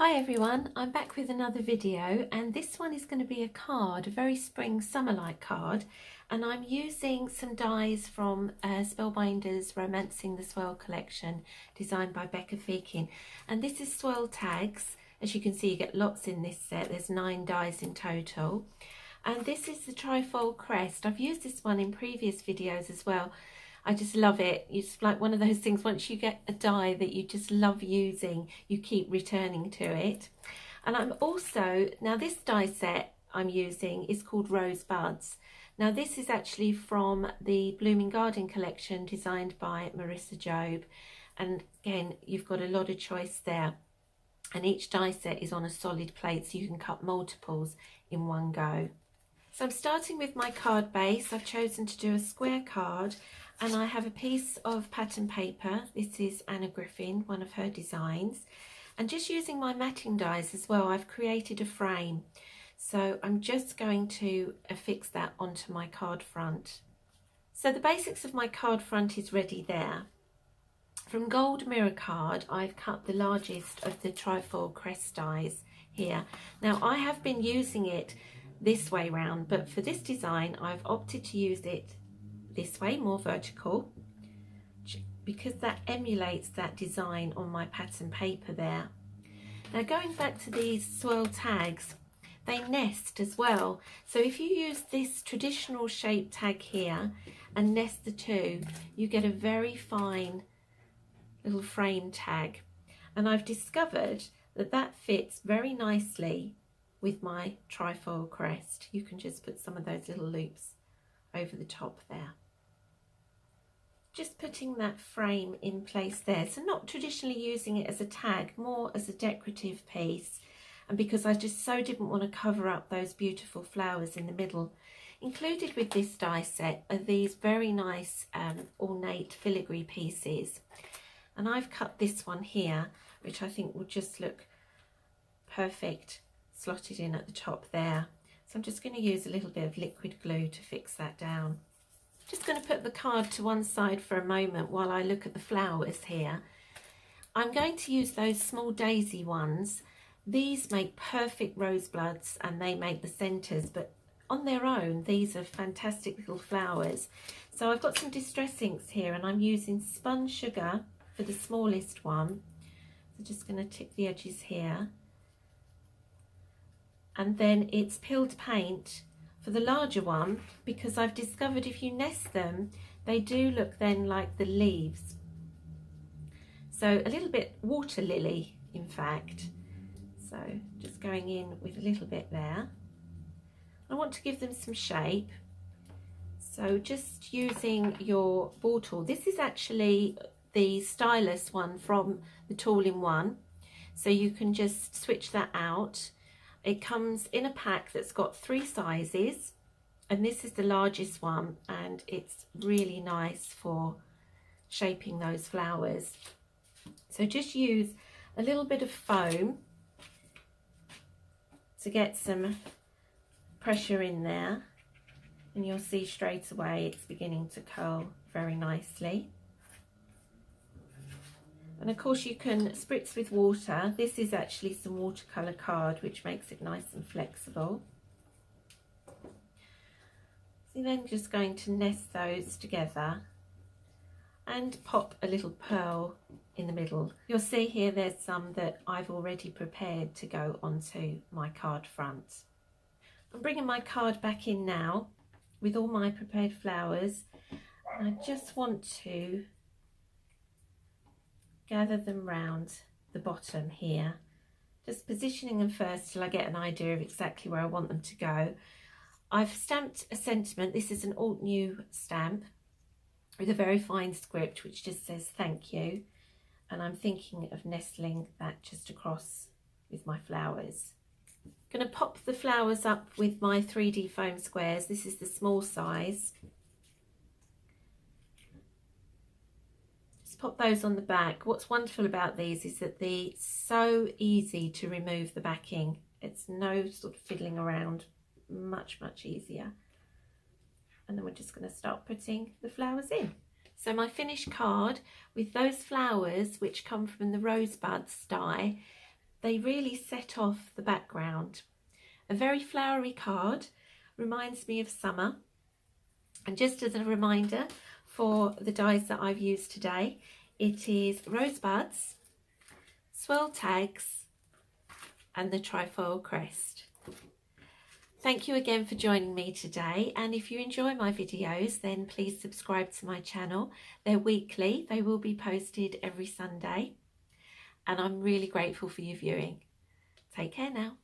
Hi everyone, I'm back with another video, and this one is going to be a card, a very spring summer-like card, and I'm using some dies from Spellbinders Romancing the Swirl collection designed by Becca Feakin, and this is Swirl Tags. As you can see, you get lots in this set. There's 9 dies in total, and this is the trifold crest. I've used this one in previous videos as well. I just love it. It's like one of those things, once you get a die that you just love using, you keep returning to it. And I'm also, now this die set I'm using is called Rosebuds. Now this is actually from the Blooming Garden collection designed by Marissa Jobe. And again, you've got a lot of choice there. And each die set is on a solid plate, so you can cut multiples in one go. So I'm starting with my card base. I've chosen to do a square card, and I have a piece of pattern paper. This is Anna Griffin, one of her designs. And just using my matting dies as well, I've created a frame. So I'm just going to affix that onto my card front. So the basics of my card front is ready there. From Gold Mirror Card, I've cut the largest of the trifold crest dies here. Now I have been using it this way round, but for this design I've opted to use it this way, more vertical, because that emulates that design on my pattern paper there. Now going back to these swirl tags, they nest as well, so if you use this traditional shape tag here and nest the two, you get a very fine little frame tag, and I've discovered that that fits very nicely with my trifold crest. You can just put some of those little loops over the top there. Just putting that frame in place there, so not traditionally using it as a tag, more as a decorative piece, and because I just so didn't want to cover up those beautiful flowers in the middle. Included with this die set are these very nice ornate filigree pieces, and I've cut this one here, which I think will just look perfect slotted in at the top there. So I'm just going to use a little bit of liquid glue to fix that down. Just going to put the card to one side for a moment while I look at the flowers here. I'm going to use those small daisy ones. These make perfect rosebuds and they make the centres, but on their own these are fantastic little flowers. So I've got some distress inks here, and I'm using spun sugar for the smallest one. So just going to tip the edges here. And then it's peeled paint for the larger one, because I've discovered if you nest them, they do look then like the leaves. So a little bit water lily, in fact. So just going in with a little bit there. I want to give them some shape. So just using your ball tool. This is actually the stylus one from the Tool-in-One. So you can just switch that out. It comes in a pack that's got 3 sizes, and this is the largest one, and it's really nice for shaping those flowers. So just use a little bit of foam to get some pressure in there, and you'll see straight away it's beginning to curl very nicely. And of course you can spritz with water. This is actually some watercolour card, which makes it nice and flexible. So you're then just going to nest those together and pop a little pearl in the middle. You'll see here there's some that I've already prepared to go onto my card front. I'm bringing my card back in now with all my prepared flowers, and I just want to gather them round the bottom here, just positioning them first till I get an idea of exactly where I want them to go. I've stamped a sentiment. This is an alt new stamp with a very fine script which just says thank you, and I'm thinking of nestling that just across with my flowers. I'm going to pop the flowers up with my 3D foam squares. This is the small size. Pop those on the back. What's wonderful about these is that they're so easy to remove the backing. It's no sort of fiddling around, much easier. And then we're just going to start putting the flowers in. So my finished card with those flowers, which come from the Rosebuds die, They really set off the background. A very flowery card, reminds me of summer. And just as a reminder for the dies that I've used today, it is Rosebuds, Swirl Tags and the Trifoil Crest. Thank you again for joining me today, and if you enjoy my videos then please subscribe to my channel. They're weekly, they will be posted every Sunday, and I'm really grateful for your viewing. Take care now.